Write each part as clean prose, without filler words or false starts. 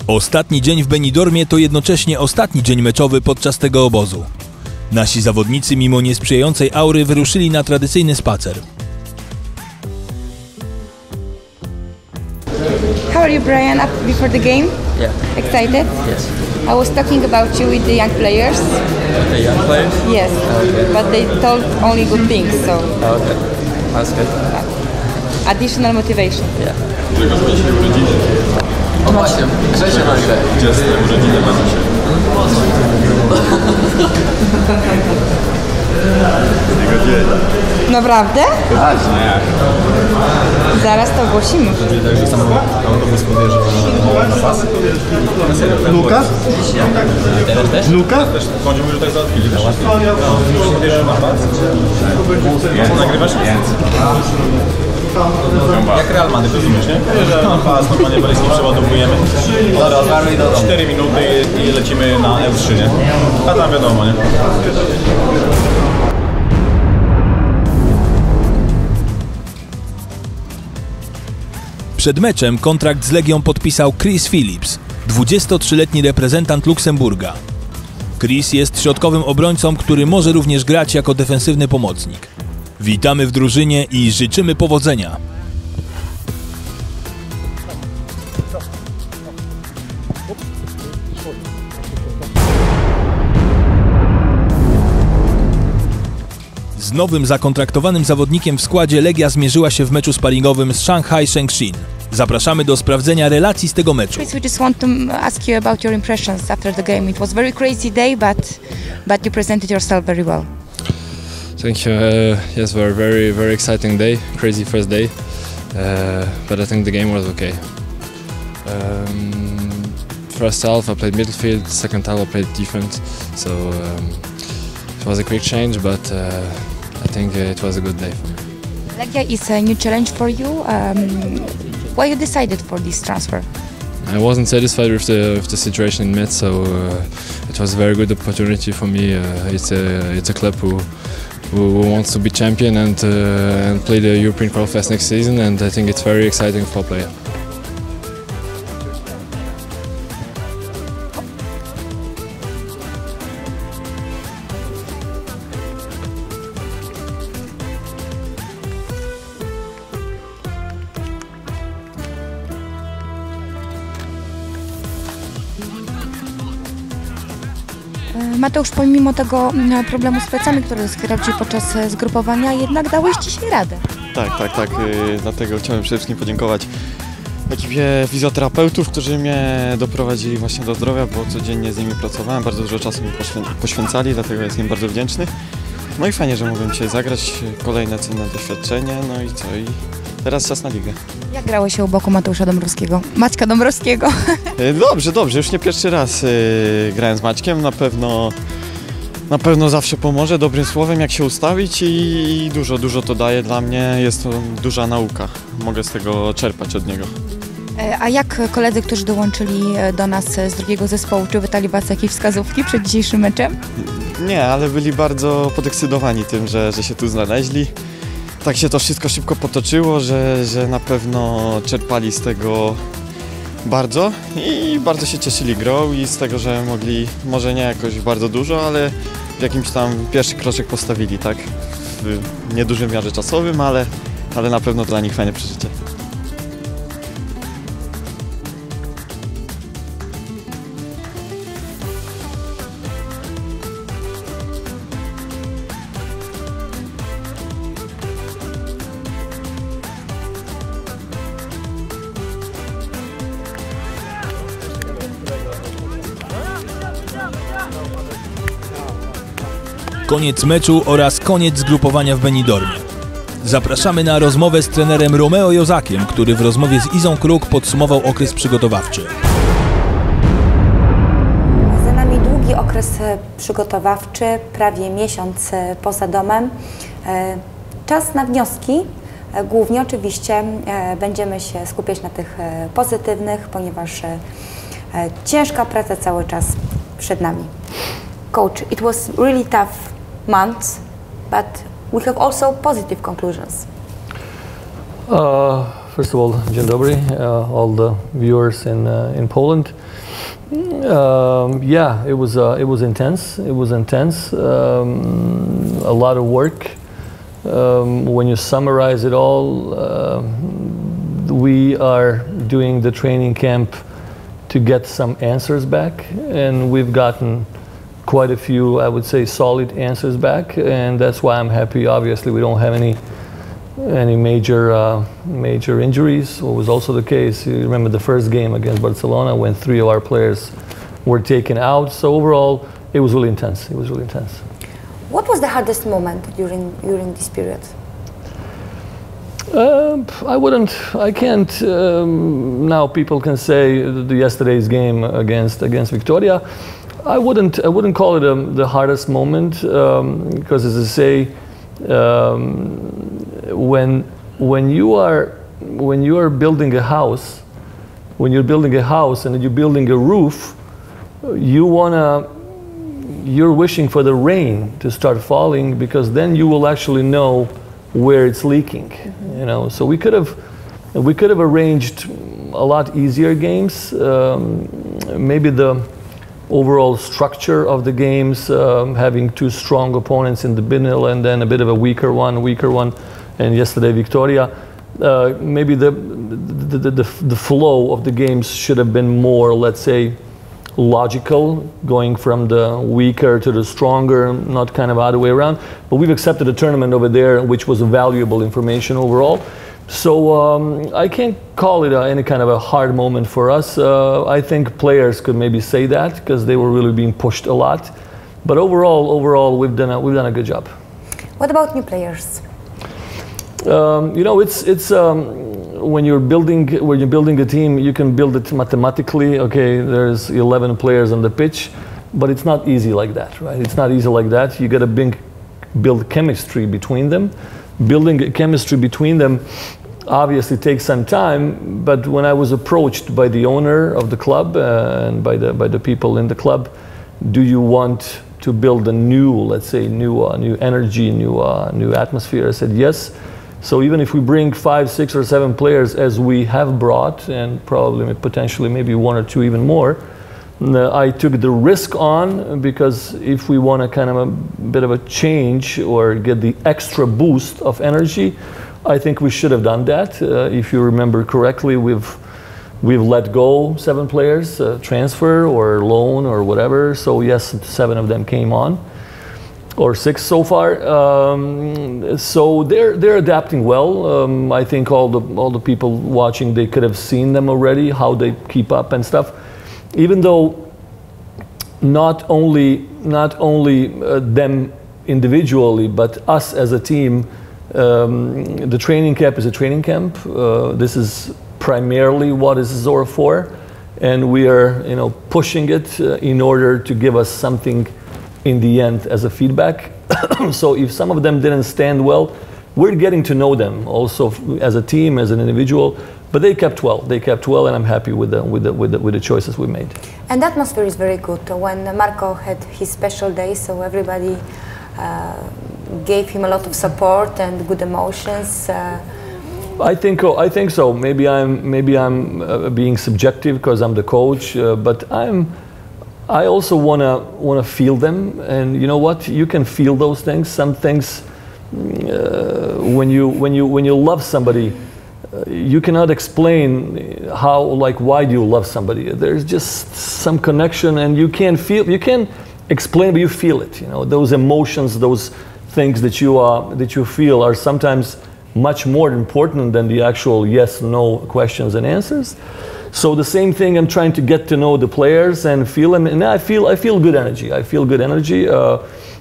Ostatni dzień w Benidormie to jednocześnie ostatni dzień meczowy podczas tego obozu. Nasi zawodnicy mimo niesprzyjającej aury wyruszyli na tradycyjny spacer. How are you, Brian, before the game? Yeah. Excited? Yes. I was talking about you with the young players. The young players? Yes, Okay. but they told only good things, so Okay. That's good. additional motivation. Yeah. O właśnie, Grzesiu ma grę. Gdzie z urodziny ma dzisiaj? Jego dzień. Naprawdę? Tak, no jak? Zaraz to ogłosimy. Także sam autobus podjeżdża na pas. Luka? Luka? Też chodzi mi, że tak załatwili. Już podjeżdża na pas. Nagrywasz? Jak Real Madrid, rozumiesz, nie? Że na pas normalnie walijski przeładowujemy. 4 minuty i lecimy na L3, nie? A tam wiadomo, nie? Przed meczem kontrakt z Legią podpisał Chris Phillips, 23-letni reprezentant Luksemburga. Chris jest środkowym obrońcą, który może również grać jako defensywny pomocnik. Witamy w drużynie i życzymy powodzenia. Z nowym zakontraktowanym zawodnikiem w składzie Legia zmierzyła się w meczu sparingowym z Shanghai Shenxin. Zapraszamy do sprawdzenia relacji z tego meczu. We just want to ask you about your impressions after the game. It was a very crazy day, but you presented yourself very well. Thank you. Yes, very exciting day. Crazy first day, but I think the game was okay. First half I played midfield. Second half I played defense. So it was a quick change, but I think it was a good day for me. Legia is a new challenge for you. Why you decided for this transfer? I wasn't satisfied with the situation in Metz, so it was a very good opportunity for me. It's a club who wants to be champion and play the European qualifiers next season, and I think it's very exciting for a player. Mateusz, pomimo tego problemu z plecami, który doskwiera Ci podczas zgrupowania, jednak dałeś dzisiaj radę. Tak. Dlatego chciałem przede wszystkim podziękować ekipie fizjoterapeutów, którzy mnie doprowadzili właśnie do zdrowia, bo codziennie z nimi pracowałem, bardzo dużo czasu mi poświęcali, dlatego jestem im bardzo wdzięczny. No i fajnie, że mogłem dzisiaj zagrać, kolejne cenne doświadczenie, no i co, i teraz czas na ligę. Jak grałeś się u boku Mateusza Dąbrowskiego? Maćka Dąbrowskiego? Dobrze, już nie pierwszy raz grałem z Maćkiem, na pewno zawsze pomoże dobrym słowem, jak się ustawić i dużo to daje dla mnie, jest to duża nauka, mogę z tego czerpać od niego. A jak koledzy, którzy dołączyli do nas z drugiego zespołu, czy wydali Was jakieś wskazówki przed dzisiejszym meczem? Nie, ale byli bardzo podekscytowani tym, że się tu znaleźli. Tak się to wszystko szybko potoczyło, że na pewno czerpali z tego bardzo i bardzo się cieszyli grą i z tego, że mogli, może nie jakoś bardzo dużo, ale w jakimś tam pierwszy kroczek postawili, tak? W niedużym wymiarze czasowym, ale na pewno dla nich fajne przeżycie. Koniec meczu oraz koniec zgrupowania w Benidormie. Zapraszamy na rozmowę z trenerem Romeo Jozakiem, który w rozmowie z Izą Kruk podsumował okres przygotowawczy. Za nami długi okres przygotowawczy, prawie miesiąc poza domem. Czas na wnioski. Głównie oczywiście będziemy się skupiać na tych pozytywnych, ponieważ ciężka praca cały czas przed nami. Coach, it was really tough months, but we have also positive conclusions. First of all, dzień dobry, all the viewers in Poland. Yeah, it was intense. It was intense. A lot of work. When you summarize it all, we are doing the training camp to get some answers back, and we've gotten quite a few, I would say, solid answers back, and that's why I'm happy. Obviously, we don't have any major injuries. What was also the case, you remember the first game against Barcelona when 3 of our players were taken out. So overall, it was really intense. It was really intense. What was the hardest moment during this period? I can't, now people can say yesterday's game against Victoria. I wouldn't call it the hardest moment, because as I say, when you are building a house, and you're building a roof, you're wishing for the rain to start falling, because then you will actually know where it's leaking. You know, so we could have arranged a lot easier games. Maybe the overall structure of the games, having 2 strong opponents in the middle and then a bit of a weaker one, and yesterday Victoria. Maybe the flow of the games should have been more, let's say, logical, going from the weaker to the stronger, not kind of other way around. But we've accepted a tournament over there, which was valuable information overall. So I can't call it any kind of a hard moment for us. I think players could maybe say that, because they were really being pushed a lot. But overall, we've done a good job. What about new players? You know, it's when you're building a team, you can build it mathematically. Okay, there's 11 players on the pitch, but it's not easy like that, right? It's not easy like that. You got to build chemistry between them. Building chemistry between them obviously takes some time. But when I was approached by the owner of the club and by the people in the club, do you want to build a new, let's say, new energy, new atmosphere? I said yes. So even if we bring 5, 6, or 7 players, as we have brought, and probably potentially maybe 1 or 2 even more, I took the risk on, because if we want a kind of a bit of a change or get the extra boost of energy, I think we should have done that. If you remember correctly, we've let go 7 players, transfer or loan or whatever. So yes, 7 of them came on, or 6 so far. So they're adapting well. I think all the people watching, they could have seen them already, how they keep up and stuff. Even though not only them individually, but us as a team, the training camp is a training camp. This is primarily what is Zora for, and we are, you know, pushing it in order to give us something in the end as a feedback. So if some of them didn't stand well, we're getting to know them also as a team, as an individual. But they kept well. They kept well, and I'm happy with the choices we made. And the atmosphere is very good. When Marco had his special day, so everybody gave him a lot of support and good emotions. I think so. Maybe I'm being subjective because I'm the coach, but I also wanna feel them. And you know what? You can feel those things. Some things when you love somebody, you cannot explain how, like, why do you love somebody. There's just some connection, and you can't explain, but you feel it. You know, those emotions, those things that you feel are sometimes much more important than the actual yes, no questions and answers. So the same thing, I'm trying to get to know the players and feel them, and I feel good energy. I feel good energy.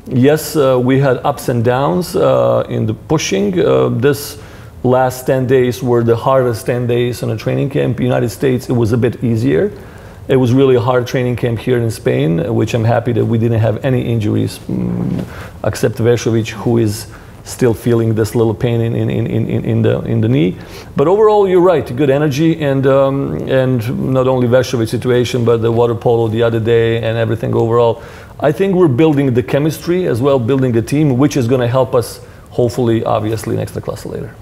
Yes, we had ups and downs in the pushing. This last 10 days were the hardest 10 days in a training camp. United States, it was a bit easier. It was really a hard training camp here in Spain, which I'm happy that we didn't have any injuries, except Veshovic, who is still feeling this little pain in the knee. But overall, you're right, good energy, and not only Veshovic situation, but the water polo the other day and everything overall. I think we're building the chemistry as well, building a team, which is going to help us, hopefully, obviously, next class later.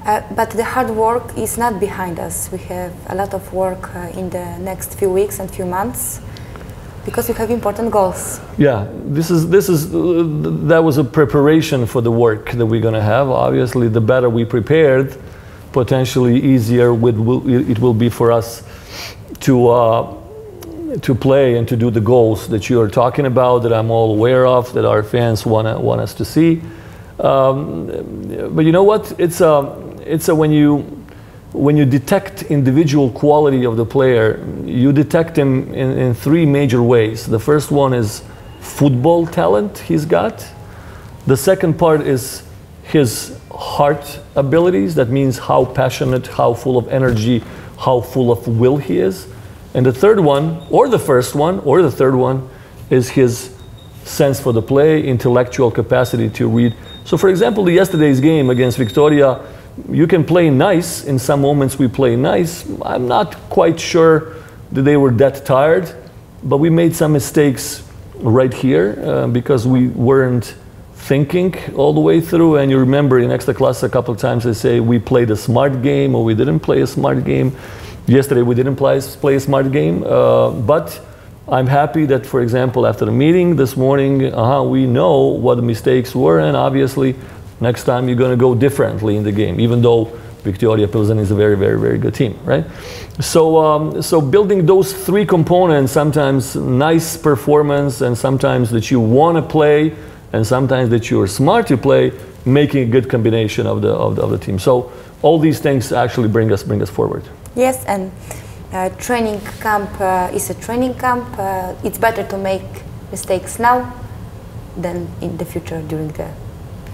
But the hard work is not behind us. We have a lot of work in the next few weeks and few months because we have important goals. Yeah, that was a preparation for the work that we're going to have. Obviously, the better we prepared, potentially easier it will be for us to play and to do the goals that you are talking about, that I'm all aware of, that our fans want us to see. But you know what? It's when you detect individual quality of the player, you detect him in three major ways. The first one is football talent he's got. The second part is his heart abilities. That means how passionate, how full of energy, how full of will he is. And the third one, or the first one, or the third one, is his sense for the play, intellectual capacity to read. So for example, yesterday's game against Victoria, you can play nice. In some moments we play nice. I'm not quite sure that they were that tired, but we made some mistakes right here because we weren't thinking all the way through. And you remember in extra class a couple of times they say we played a smart game or we didn't play a smart game. Yesterday we didn't play a smart game, but I'm happy that, for example, after the meeting this morning, we know what the mistakes were, and obviously next time you're going to go differently in the game, even though Victoria Pilsen is a very, very, very good team, right? So building those three components, sometimes nice performance, and sometimes that you want to play, and sometimes that you're smart to play, making a good combination of the team. So all these things actually bring us forward. Yes, and training camp is a training camp. It's better to make mistakes now than in the future during the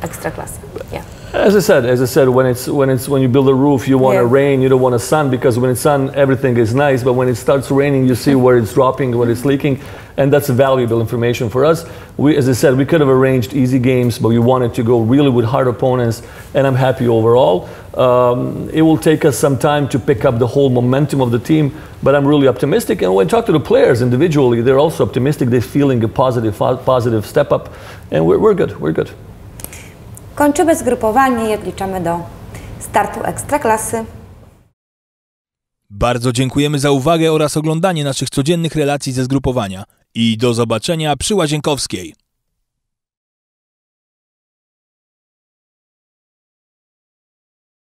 extra class. Yeah. As I said, when you build a roof, you want rain, you don't want a sun, because when it's sun, everything is nice. But when it starts raining, you see where it's dropping, where it's leaking, and that's valuable information for us. As I said, we could have arranged easy games, but we wanted to go really with hard opponents, and I'm happy overall. It will take us some time to pick up the whole momentum of the team, but I'm really optimistic. And when I talk to the players individually, they're also optimistic. They're feeling a positive step up, and we're good. We're good. Kończymy zgrupowanie i odliczamy do startu Ekstraklasy. Bardzo dziękujemy za uwagę oraz oglądanie naszych codziennych relacji ze zgrupowania i do zobaczenia przy Łazienkowskiej.